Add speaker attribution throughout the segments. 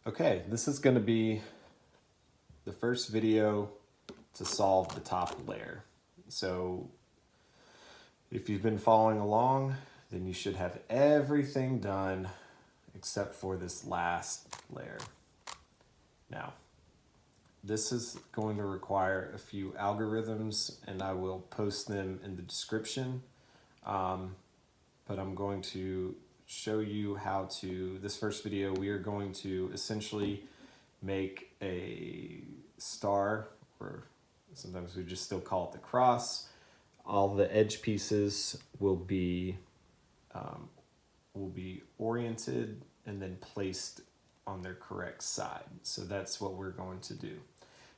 Speaker 1: Okay, this is going to be the first video to solve the top layer. So if you've been following along, then you should have everything done except for this last layer. Now, this is going to require a few algorithms and I will post them in the description. But I'm going to show you how to, this first video, we are going to essentially make a star, or sometimes we just still call it the cross. All the edge pieces will be oriented and then placed on their correct side. So that's what we're going to do.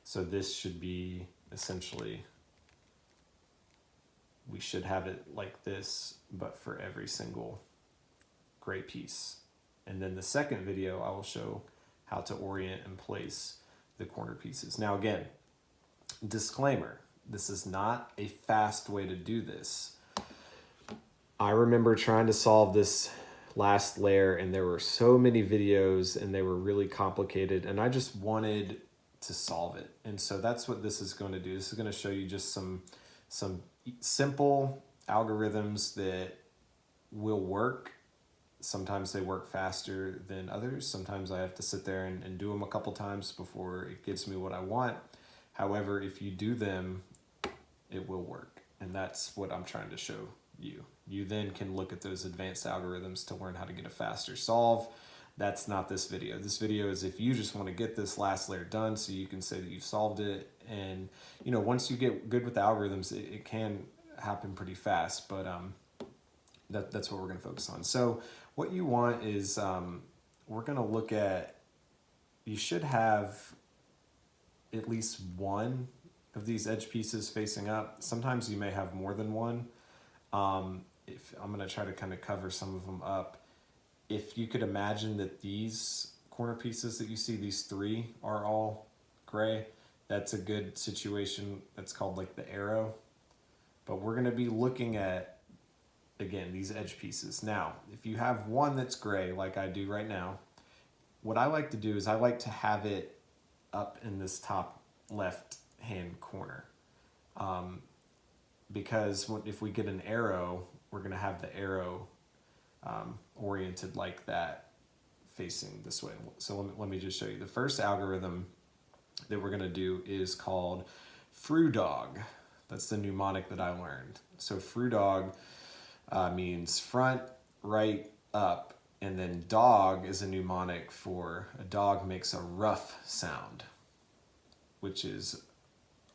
Speaker 1: So this should be essentially, we should have it like this, but for every single gray piece. And then the second video, I will show how to orient and place the corner pieces. Now again, disclaimer, this is not a fast way to do this. I remember trying to solve this last layer and there were so many videos and they were really complicated and I just wanted to solve it. And so that's what this is going to do. This is going to show you just some simple algorithms that will work. Sometimes they work faster than others. Sometimes I have to sit there and do them a couple times before it gives me what I want. However, if you do them, it will work. And that's what I'm trying to show you. You then can look at those advanced algorithms to learn how to get a faster solve. That's not this video. This video is if you just want to get this last layer done so you can say that you've solved it. And you know, once you get good with the algorithms, it can happen pretty fast, but that's what we're going to focus on. So what you want is, we're going to look at, you should have at least one of these edge pieces facing up. Sometimes you may have more than one. If I'm going to try to kind of cover some of them up. If you could imagine that these corner pieces that you see, these three are all gray, that's a good situation. That's called like the arrow. But we're going to be looking at, again, these edge pieces. Now, if you have one that's gray, like I do right now, what I like to do is I like to have it up in this top left-hand corner. Because if we get an arrow, we're going to have the arrow oriented like that, facing this way. So let me just show you. The first algorithm that we're going to do is called FRUR'U'U'R. That's the mnemonic that I learned. So FRUR'U'U'R means front, right, up, and then dog is a mnemonic for a dog makes a rough sound, which is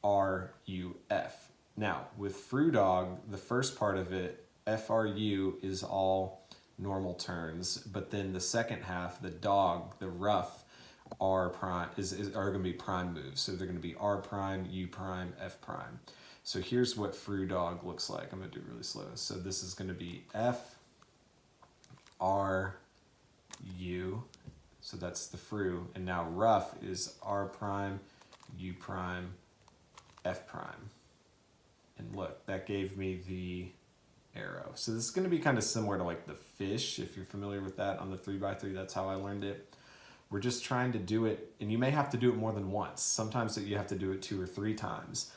Speaker 1: RUF. Now, with FRUR'U'U'R, the first part of it, FRU, is all normal turns, but then the second half, the dog, the rough, R prime are going to be prime moves. So they're going to be R prime, U prime, F prime. So here's what FRUR'U'U'R looks like. I'm going to do it really slow. So this is going to be F, R, U. So that's the fru. And now rough is R prime, U prime, F prime. And look, that gave me the arrow. So this is going to be kind of similar to like the fish, if you're familiar with that on the 3x3. That's how I learned it. We're just trying to do it, and you may have to do it more than once. Sometimes you have to do it 2 or 3 times.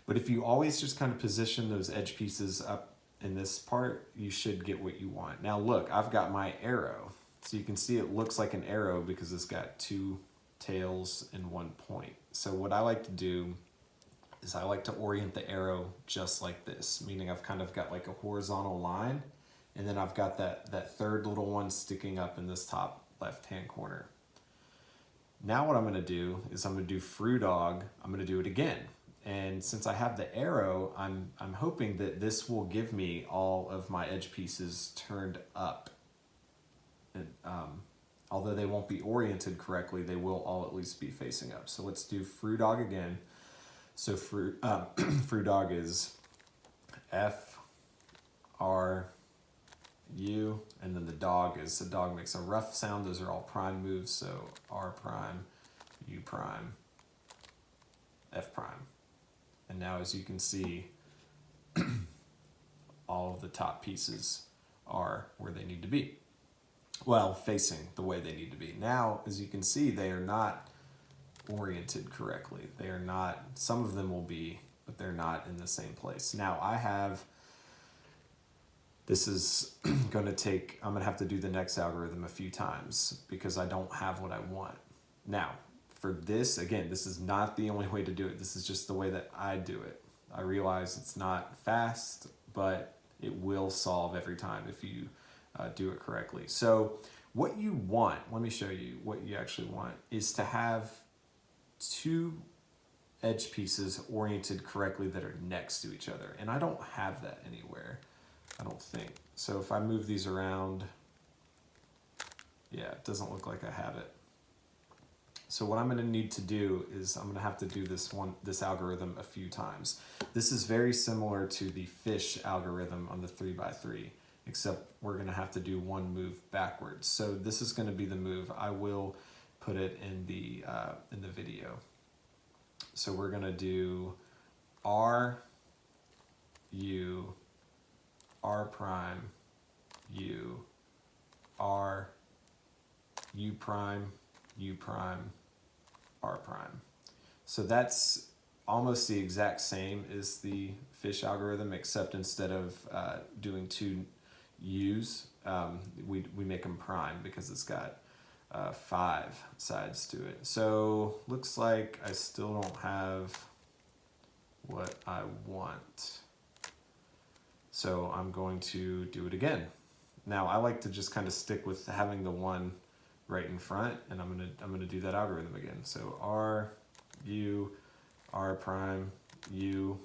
Speaker 1: But if you always just kind of position those edge pieces up in this part, you should get what you want. Now look, I've got my arrow. So you can see it looks like an arrow because it's got 2 tails and 1 point. So what I like to do is I like to orient the arrow just like this, meaning I've kind of got like a horizontal line, and then I've got that third little one sticking up in this top left-hand corner. Now what I'm going to do is I'm going to do FRUR'U'U'R. I'm going to do it again. And since I have the arrow, I'm hoping that this will give me all of my edge pieces turned up. And, although they won't be oriented correctly, they will all at least be facing up. So let's do FRUR'U'U'R again. So FRUR'U'U'R is F, R, U, and then the dog makes a rough sound. Those are all prime moves. So R prime, U prime, F prime. And now as you can see, all of the top pieces are where they need to be. well, facing the way they need to be. Now, as you can see, they are not oriented correctly. They are not, some of them will be, but they're not in the same place. Now I have, this is going to take, I'm going to have to do the next algorithm a few times because I don't have what I want. Now, for this, again, this is not the only way to do it. This is just the way that I do it. I realize it's not fast, but it will solve every time if you do it correctly. So what you want, let me show you what you actually want, is to have two edge pieces oriented correctly that are next to each other. And I don't have that anywhere, I don't think. So if I move these around, yeah, it doesn't look like I have it. So what I'm going to need to do is I'm going to have to do this algorithm a few times. This is very similar to the fish algorithm on the 3x3, except we're going to have to do one move backwards. So this is going to be the move. I will put it in the video. So we're going to do R, U, R prime, U, R, U prime, U prime, R prime. So that's almost the exact same as the fish algorithm, except instead of doing two U's, we make them prime because it's got 5 sides to it. So looks like I still don't have what I want. So I'm going to do it again. Now I like to just kind of stick with having the one right in front, and I'm gonna do that algorithm again. So R, U, R prime, U,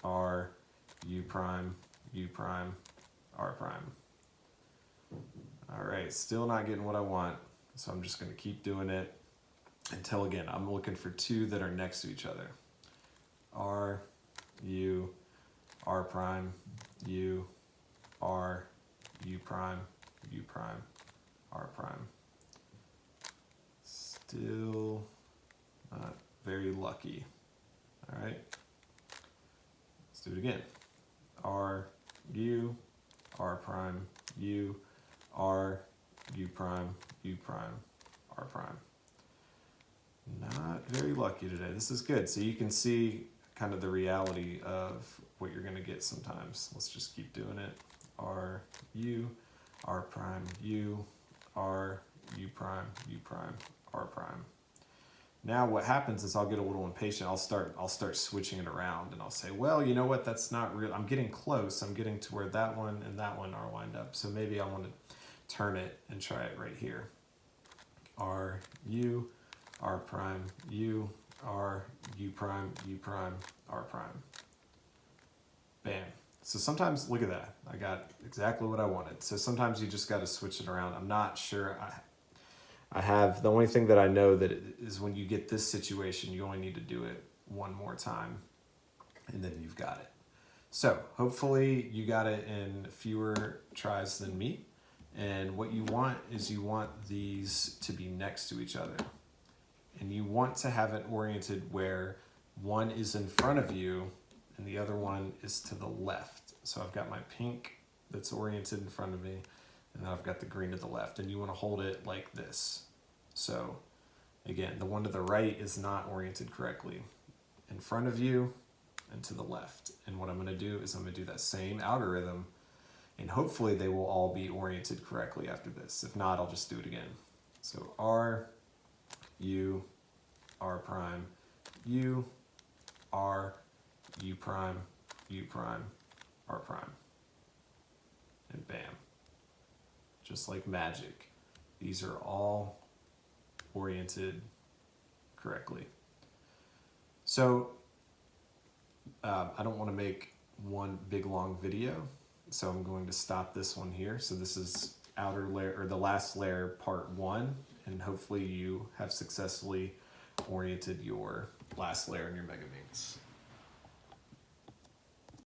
Speaker 1: R, U prime, U prime, R prime. All right, still not getting what I want. So I'm just going to keep doing it until, again, I'm looking for two that are next to each other. R, U, R prime, U, R, U prime, U prime, R prime. Still not very lucky. All right, let's do it again. R, U, R prime, U, R, U prime, U prime, R prime. Not very lucky today. This is good. So you can see kind of the reality of what you're going to get sometimes. Let's just keep doing it. R, U, R prime, U, R, U prime, U prime, R prime. Now what happens is I'll get a little impatient. I'll start switching it around, and I'll say, well, you know what? That's not real. I'm getting close. I'm getting to where that one and that one are lined up. So maybe I want to turn it and try it right here. R, U, R prime, U, R, U prime, U prime, R prime. Bam. So sometimes, look at that. I got exactly what I wanted. So sometimes you just got to switch it around. I'm not sure. I have, the only thing that I know that is when you get this situation, you only need to do it one more time, and then you've got it. So hopefully you got it in fewer tries than me. And what you want is you want these to be next to each other. And you want to have it oriented where one is in front of you and the other one is to the left. So I've got my pink that's oriented in front of me, and then I've got the green to the left, and you want to hold it like this. So again, the one to the right is not oriented correctly. In front of you and to the left. And what I'm going to do is I'm going to do that same algorithm, and hopefully they will all be oriented correctly after this. If not, I'll just do it again. So R, U, R prime, U, R, U prime, U prime, R prime. And bam. Just like magic. These are all oriented correctly. So I don't want to make one big long video, so I'm going to stop this one here. So this is outer layer, or the last layer, part 1, and hopefully you have successfully oriented your last layer in your Megaminx.